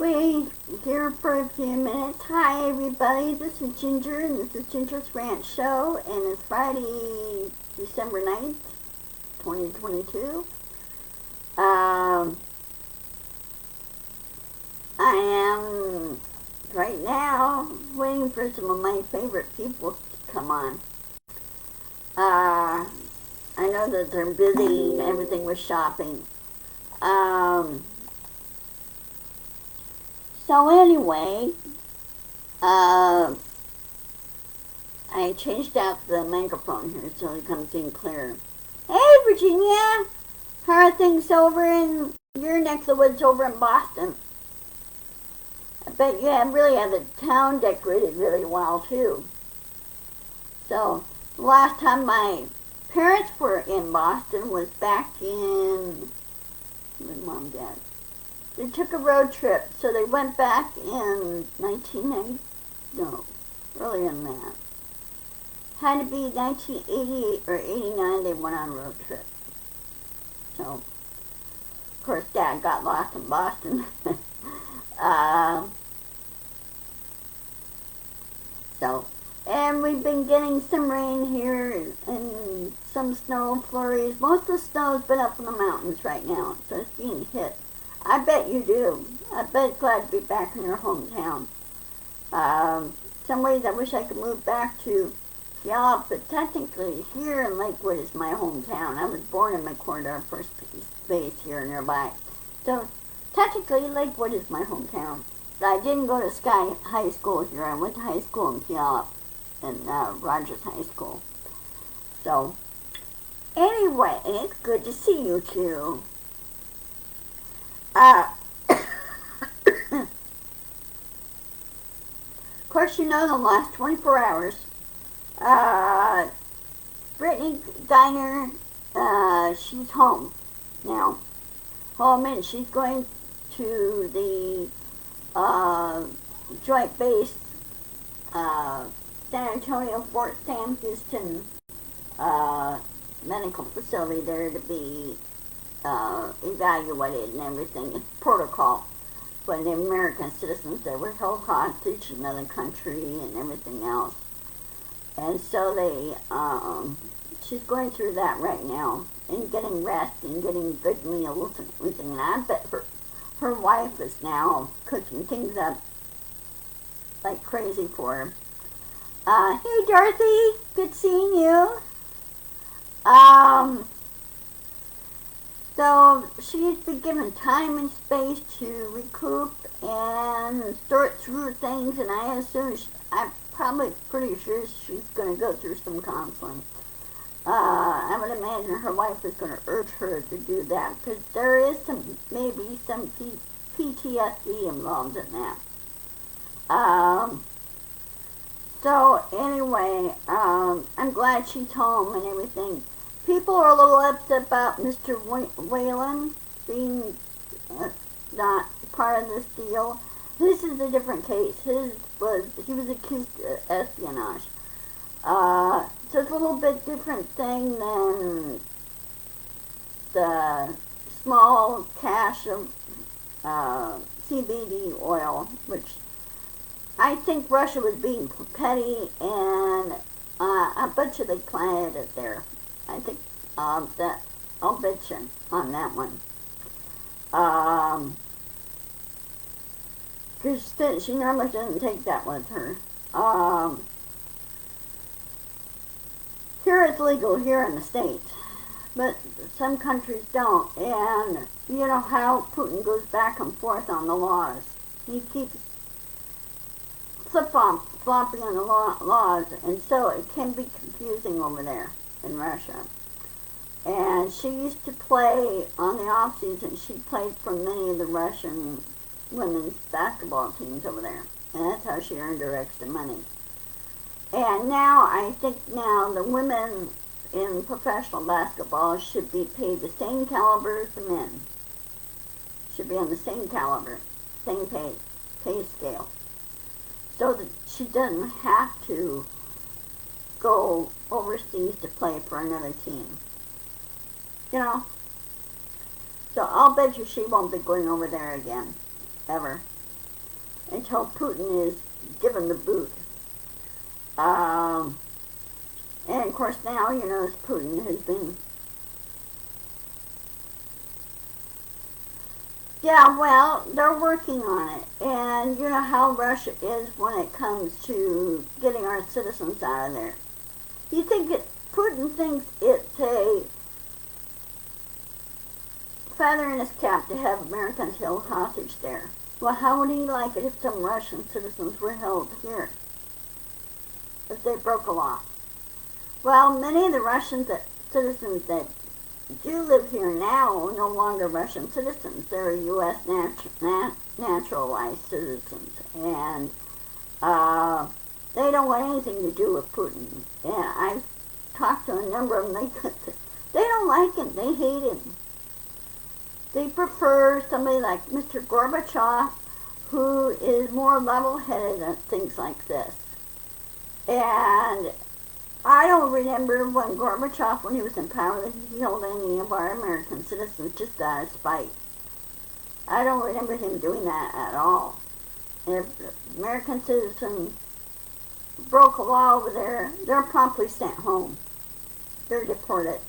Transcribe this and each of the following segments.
We here for a few minutes. Hi everybody, this is Ginger and this is Ginger's Rant Show, and it's Friday, December 9th, 2022. I am right now waiting for some of my favorite people to come on. I know that they're busy and everything with shopping. So anyway, I changed out the microphone here so it comes in clearer. Hey Virginia, how are things over in your neck of the woods over in Boston? I bet you really have the town decorated really well too. So the last time my parents were in Boston was back in, when Mom and Dad, they took a road trip, so they went back in 1990, no, earlier than that. Had to be 1988 or 89 they went on a road trip. So, of course, Dad got lost in Boston. And we've been getting some rain here and some snow flurries. Most of the snow's been up in the mountains right now, so it's being hit. I bet you do. I bet it's glad to be back in your hometown. Some ways I wish I could move back to Puyallup, but technically here in Lakewood is my hometown. I was born in McCord, our first base here nearby. So technically Lakewood is my hometown. But I didn't go to Sky High School here. I went to high school in Puyallup, in Rogers High School. So anyway, it's good to see you two. Of course, you know, the last 24 hours, Brittany Diner, she's home now. Home, and she's going to the Joint Base San Antonio Fort Sam Houston medical facility there to be evaluated and everything. It's protocol for the American citizens that were held hostage in another country and everything else. And so she's going through that right now and getting rest and getting good meals and everything. And I bet her wife is now cooking things up like crazy for her. Hey Dorothy, good seeing you. So she's been given time and space to recoup and sort through things, and I assume I'm probably pretty sure she's going to go through some counseling. I would imagine her wife is going to urge her to do that, because there is maybe some PTSD involved in that. So anyway, I'm glad she's home and everything. People are a little upset about Mr. Whalen being not part of this deal. This is a different case. He was accused of espionage. So it's a little bit different thing than the small cache of CBD oil, which I think Russia was being petty, and I bet you they planted it there. I think that I'll bet you on that one. Because she normally doesn't take that with her. Here it's legal here in the States, but some countries don't. And you know how Putin goes back and forth on the laws. He keeps flopping on the laws, and so it can be confusing over there in Russia. And she used to play on the off season. She played for many of the Russian women's basketball teams over there, and that's how she earned her extra money. And now I think the women in professional basketball should be paid the same caliber as the men. Should be on the same caliber, same pay scale, so that she doesn't have to go overseas to play for another team. You know? So I'll bet you she won't be going over there again. Ever. until Putin is given the boot. And of course now, Putin has been... Yeah, well, they're working on it. And you know how Russia is when it comes to getting our citizens out of there. You think Putin thinks it's a feather in his cap to have Americans held hostage there. Well, how would he like it if some Russian citizens were held here? If they broke a law? Well, many of the Russian citizens that do live here now are no longer Russian citizens. They're U.S. naturalized citizens. And they don't want anything to do with Putin. And I've talked to a number of them. They don't like him. They hate him. They prefer somebody like Mr. Gorbachev, who is more level-headed on things like this. And I don't remember when Gorbachev, when he was in power, that he killed any of our American citizens just out of spite. I don't remember him doing that at all. If American citizens broke a law over there, they're promptly sent home. They're deported.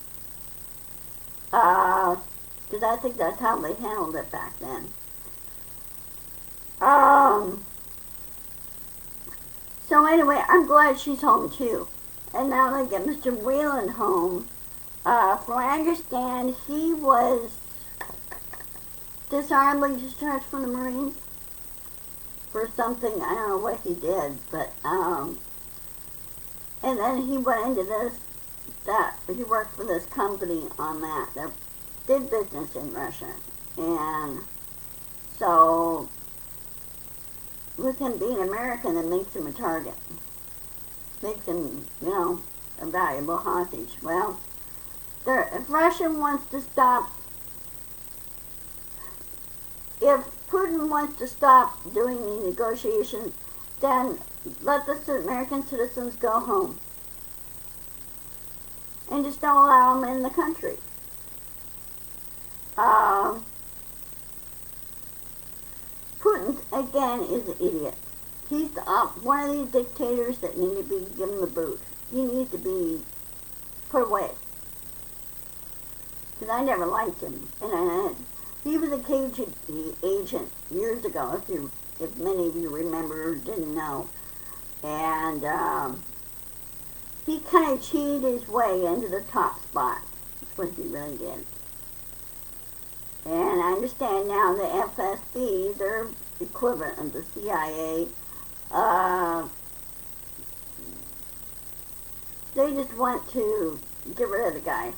Because I think that's how they handled it back then. So anyway, I'm glad she's home too. And now they get Mr. Whelan home. From what I understand, he was dishonorably discharged from the Marines for something, I don't know what he did, but, and then he went into he worked for this company on that did business in Russia. And so, with him being American, it makes him a target. Makes him, a valuable hostage. Well, if Russia wants to stop, if Putin wants to stop doing the negotiations, then let the American citizens go home. And just don't allow them in the country. Putin, again, is an idiot. He's one of these dictators that need to be given the boot. He needs to be put away. Because I never liked him. And he was a KGB agent years ago, if many of you remember or didn't know. And he kind of cheated his way into the top spot. That's what he really did. And I understand now the FSB, their equivalent of the CIA, they just want to get rid of the guy.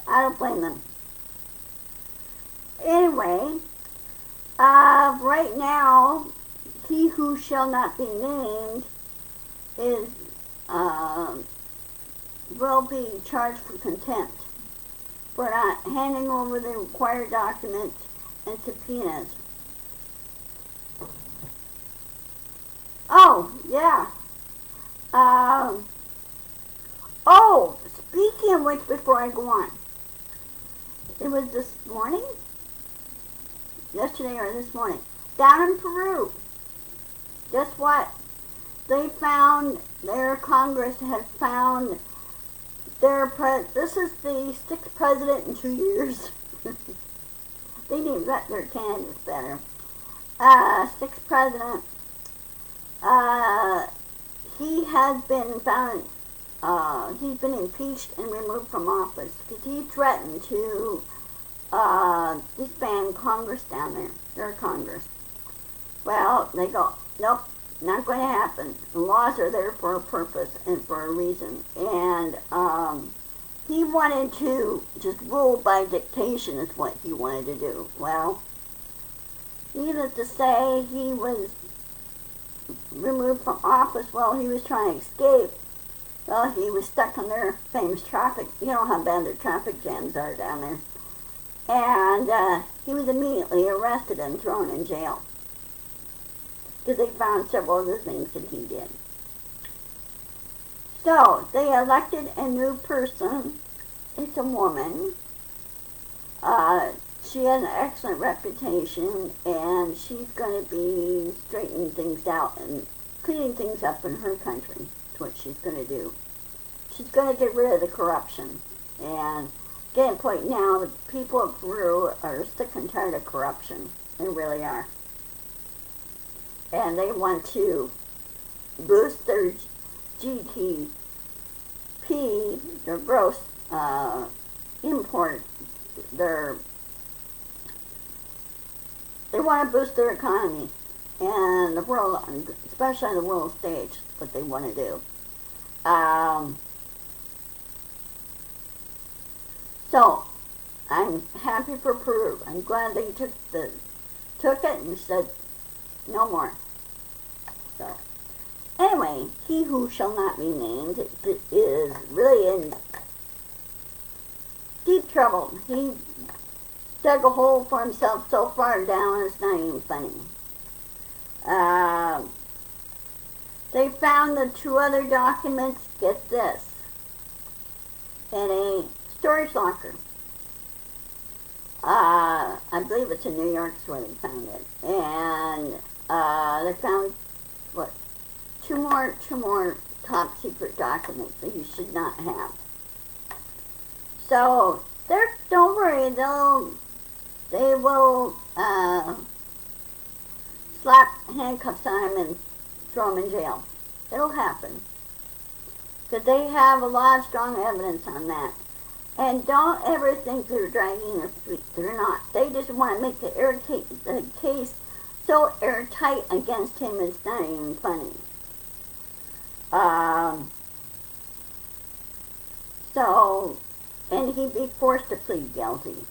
I don't blame them. Anyway, right now, he who shall not be named is, will be charged for contempt for not handing over the required documents and subpoenas. Oh, yeah. Speaking of which, before I go on, it was this morning, yesterday or this morning, down in Peru. Guess what? They found, their Congress has found this is the 6th president in 2 years. They need to vet their candidates better. 6th president. He has been found, he's been impeached and removed from office because he threatened to disband Congress down there, their Congress. Well, they go, nope, not going to happen. The laws are there for a purpose and for a reason. And he wanted to just rule by dictation is what he wanted to do. Well, needless to say, he was removed from office while he was trying to escape. Well, he was stuck in their famous traffic. You know how bad their traffic jams are down there. And he was immediately arrested and thrown in jail because they found several other things that he did. So, they elected a new person. It's a woman. She has an excellent reputation, and she's going to be straightening things out and cleaning things up in her country. That's what she's going to do. She's going to get rid of the corruption. And getting to the point now, the people of Peru are sick and tired of corruption. They really are. And they want to boost their GDP, their gross import, they want to boost their economy and the world, especially on the world stage, what they want to do. So, I'm happy for Peru. I'm glad they took it and said no more. So, anyway, he who shall not be named is really in deep trouble. He dug a hole for himself so far down it's not even funny. They found the 2 other documents, get this, in a storage locker. I believe it's in New York where they found it. And they found, what, two more top secret documents that you should not have. So, don't worry, they will slap handcuffs on him and throw him in jail. It'll happen. Because they have a lot of strong evidence on that. And don't ever think they're dragging their feet. They're not. They just want to make the case so airtight against him it's not even funny. And he'd be forced to plead guilty.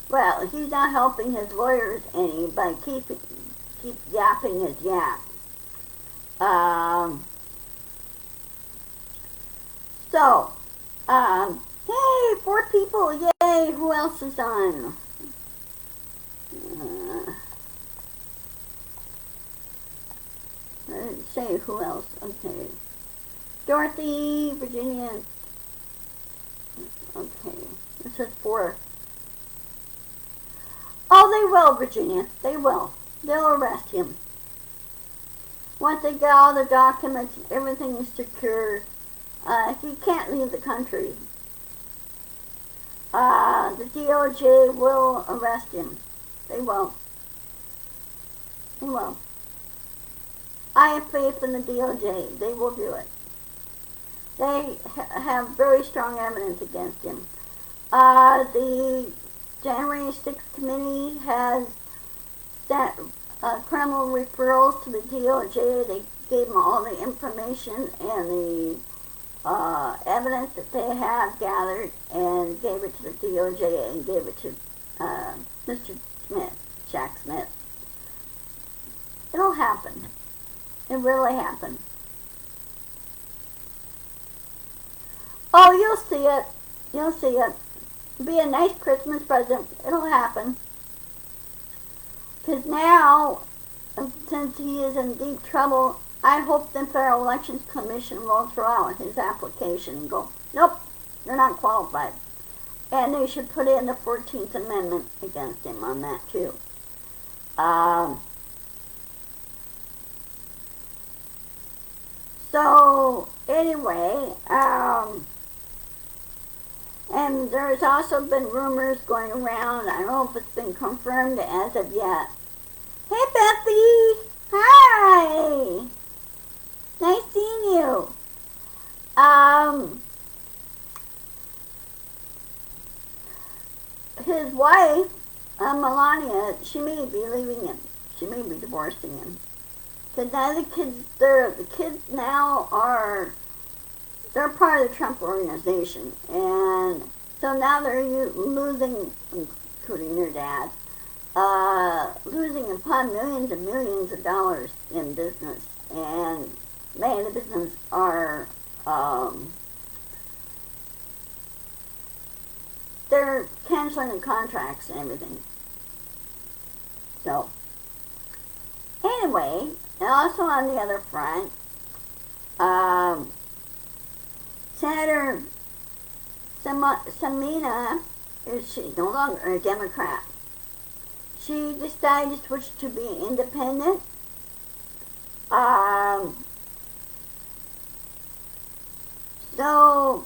Well, he's not helping his lawyers any by keep yapping his yap. Hey, 4 people, yay! Who else is on? I didn't say who else. Okay. Dorothy, Virginia. Okay, this is 4. Oh, they will, Virginia. They will. They'll arrest him. Once they get all the documents, everything is secure. He can't leave the country. The DOJ will arrest him. They will. They will. I have faith in the DOJ. They will do it. They have very strong evidence against him. The January 6th committee has sent criminal referrals to the DOJ. They gave them all the information and the evidence that they have gathered and gave it to the DOJ and gave it to Mr. Smith, Jack Smith. It'll happen. It really happened. Oh, you'll see it. You'll see it. It'll be a nice Christmas present. It'll happen. Because now, since he is in deep trouble, I hope the Federal Elections Commission will throw out his application and go, nope, they're not qualified. And they should put in the 14th Amendment against him on that, too. So, anyway, and there's also been rumors going around. I don't know if it's been confirmed as of yet. Hey, Betsy! Hi! Nice seeing you. His wife, Melania, she may be leaving him. She may be divorcing him. Because now the kids now they're part of the Trump organization. And so now they're losing, including their dad, losing upon millions and millions of dollars in business. And many of the business are, they're canceling the contracts and everything. So, anyway, and also on the other front, Senator Samina she's no longer a Democrat. She decided to switch to being independent. So,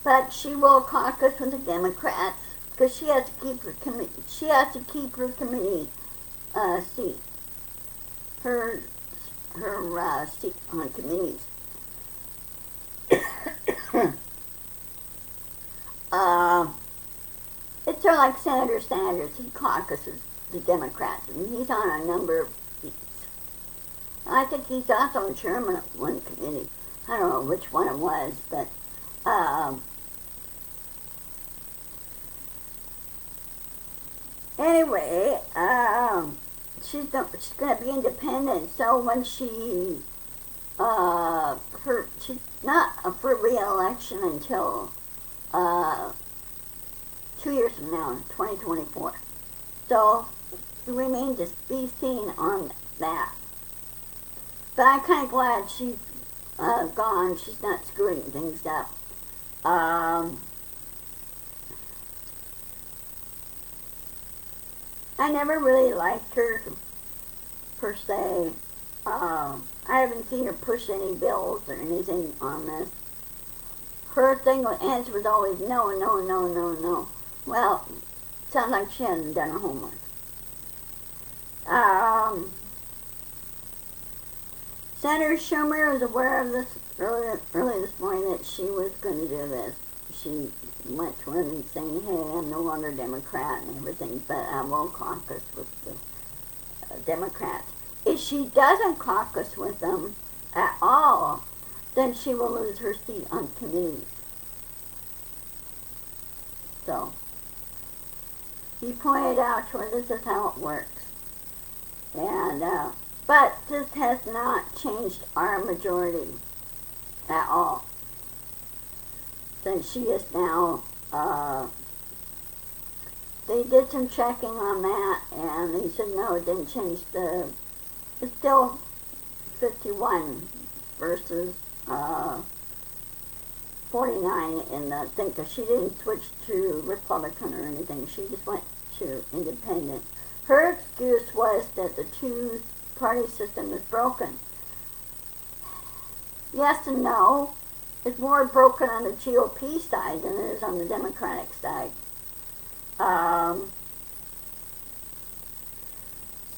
but she will caucus with the Democrats because she has to keep her committee. She has to keep her committee seat. Her seat on committees. It's sort of like Senator Sanders. He caucuses the Democrats, and he's on a number of seats. I think he's also chairman of one committee. I don't know which one it was, but anyway, she's going to be independent. So when she's not up for re-election until 2 years from now, 2024. So it remains to be seen on that. But I'm kind of glad she's gone. She's not screwing things up. I never really liked her, per se. I haven't seen her push any bills or anything on this. Her answer was always no, no, no, no, no. Well, sounds like she hasn't done her homework. Senator Schumer was aware of this early this morning that she was going to do this. She went to him and saying, hey, I'm no longer a Democrat and everything, but I will caucus with the Democrats. If she doesn't caucus with them at all, then she will lose her seat on committees. So, he pointed out to her this is how it works. And, but this has not changed our majority at all. Since she is now, they did some checking on that, and they said no, it didn't change it's still 51 versus 49 in the thing, because she didn't switch to Republican or anything. She just went to independent. Her excuse was that the two-party system is broken. Yes and no. It's more broken on the GOP side than it is on the Democratic side.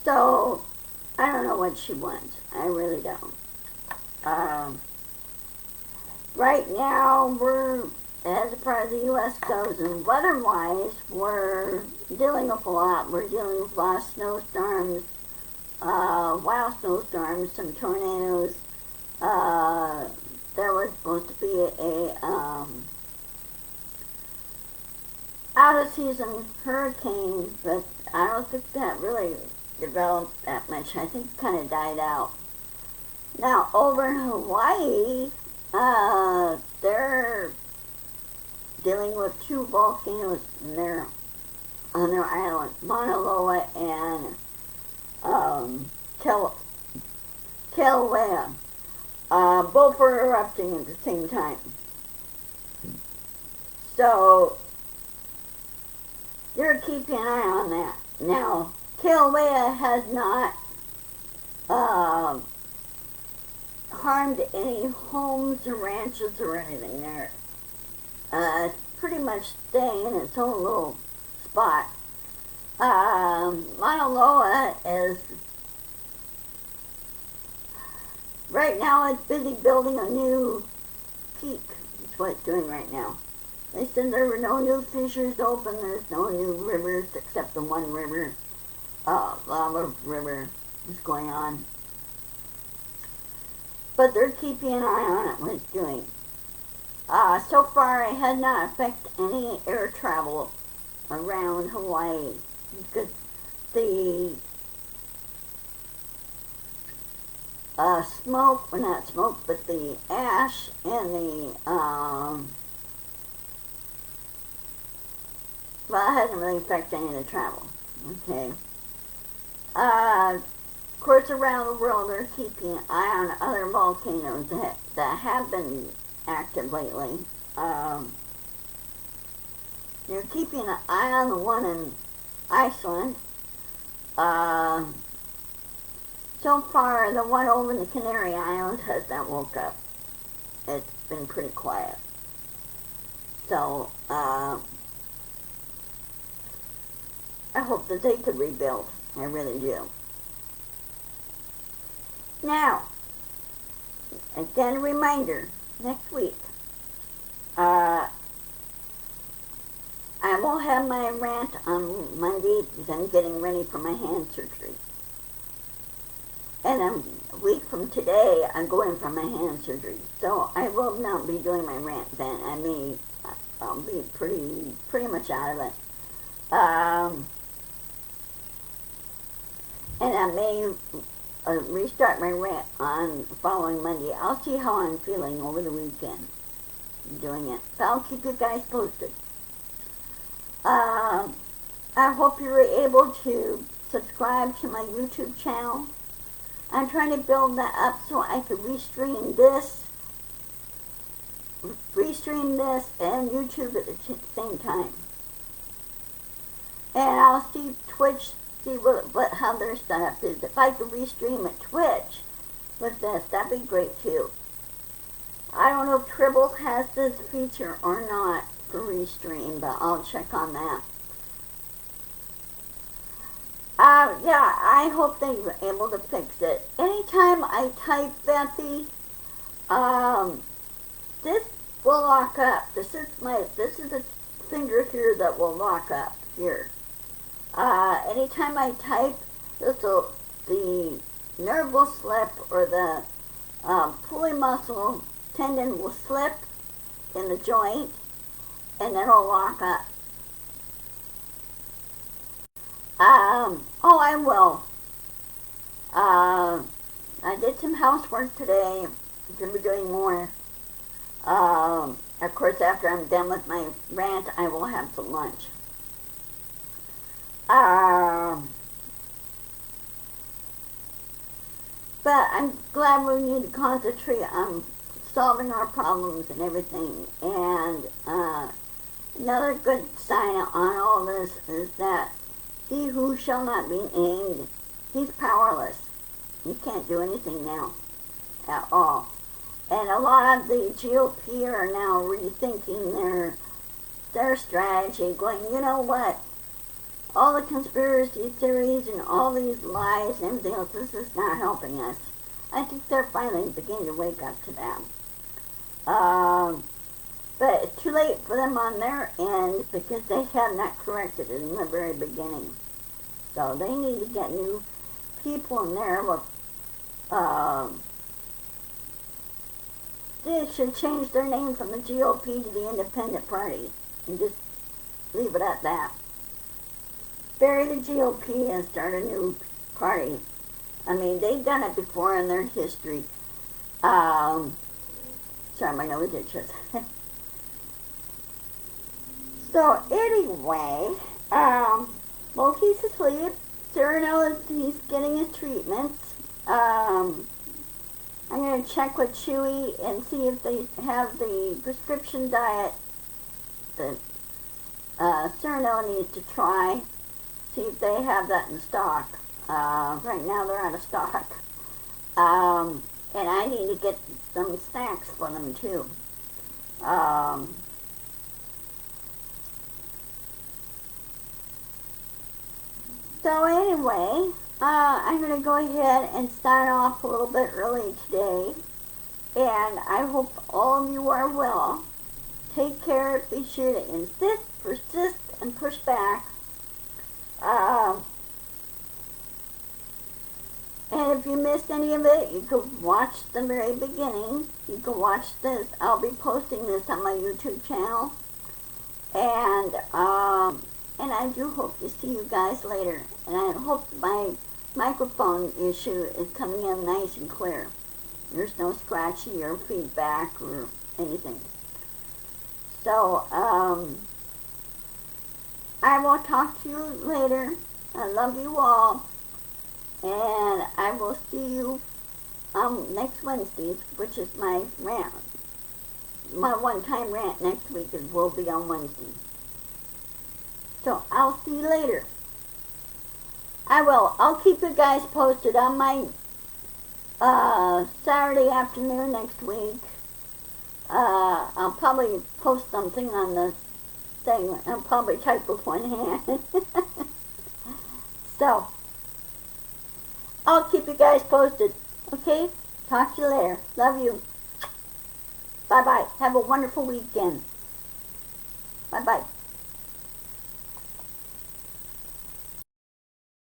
So, I don't know what she wants. I really don't. Right now, as far as the U.S. goes, and weather-wise, we're dealing with a lot. We're dealing with a lot of snowstorms, wild snowstorms, some tornadoes. There was supposed to be a out-of-season hurricane, but I don't think that really developed that much. I think it kind of died out. Now, over in Hawaii, they're dealing with two volcanoes on their island, Mauna Loa and Kilauea. Both were erupting at the same time. So, they're keeping an eye on that. Now, Kilauea has not harmed any homes or ranches or anything there. It's pretty much staying in its own little spot. Mauna Loa is, right now it's busy building a new peak. That's what it's doing right now. They said there were no new fissures open, there's no new rivers except the one river, lava river is going on. But they're keeping an eye on it, what it's doing. So far it has not affected any air travel around Hawaii because the smoke, well not smoke, but the ash and the, well, it hasn't really affected any of the travel, okay. Of course, around the world, they're keeping an eye on other volcanoes that have been active lately. Um, they're keeping an eye on the one in Iceland. So far, the one over in the Canary Islands has not woke up. It's been pretty quiet. So, I hope that they could rebuild. I really do. Now, again, a reminder, next week, I will have my rant on Monday because I'm getting ready for my hand surgery. And a week from today, I'm going for my hand surgery. So I will not be doing my rant then. I'll be pretty much out of it. And I may restart my rant on the following Monday. I'll see how I'm feeling over the weekend doing it. But I'll keep you guys posted. I hope you were able to subscribe to my YouTube channel. I'm trying to build that up so I could restream this and YouTube at the same time. And I'll see Twitch, see how their setup is. If I could restream at Twitch with this, that'd be great too. I don't know if Tribble has this feature or not for restream, but I'll check on that. Yeah, I hope they were able to fix it. Anytime I type Betsy, this will lock up. This is the finger here that will lock up here. Anytime I type, the nerve will slip, or the pulley muscle tendon will slip in the joint, and then it'll lock up. Oh, I will. I did some housework today. I'm going to be doing more. Of course, after I'm done with my rant, I will have some lunch. But I'm glad we need to concentrate on solving our problems and everything. And another good sign on all this is that he who shall not be named, he's powerless. He can't do anything now at all. And a lot of the GOP are now rethinking their strategy, going, you know what? All the conspiracy theories and all these lies and everything else, this is not helping us. I think they're finally beginning to wake up to that. But it's too late for them on their end because they have not corrected it in the very beginning. So they need to get new people in there. They should change their name from the GOP to the Independent Party and just leave it at that. Bury the GOP and start a new party. I mean, they've done it before in their history. Sorry, my nose itches. So anyway, well, he's asleep. Sarah knows he's getting his treatments. I'm going to check with Chewy and see if they have the prescription diet that Cyrano needs to try. See if they have that in stock. Right now they're out of stock. And I need to get some snacks for them too. So anyway, I'm going to go ahead and sign off a little bit early today. And I hope all of you are well. Take care. Be sure to insist, persist, and push back. And if you missed any of it, you can watch the very beginning. You can watch this. I'll be posting this on my YouTube channel. And I do hope to see you guys later. And I hope my microphone issue is coming in nice and clear. There's no scratchy or feedback or anything. So, I will talk to you later. I love you all. And I will see you next Wednesday, which is my rant. my one-time rant next week will be on Wednesday. So I'll see you later. I will. I'll keep you guys posted on my Saturday afternoon next week. I'll probably post something on the thing. I'll probably type with one hand. So, I'll keep you guys posted. Okay? Talk to you later. Love you. Bye-bye. Have a wonderful weekend. Bye-bye.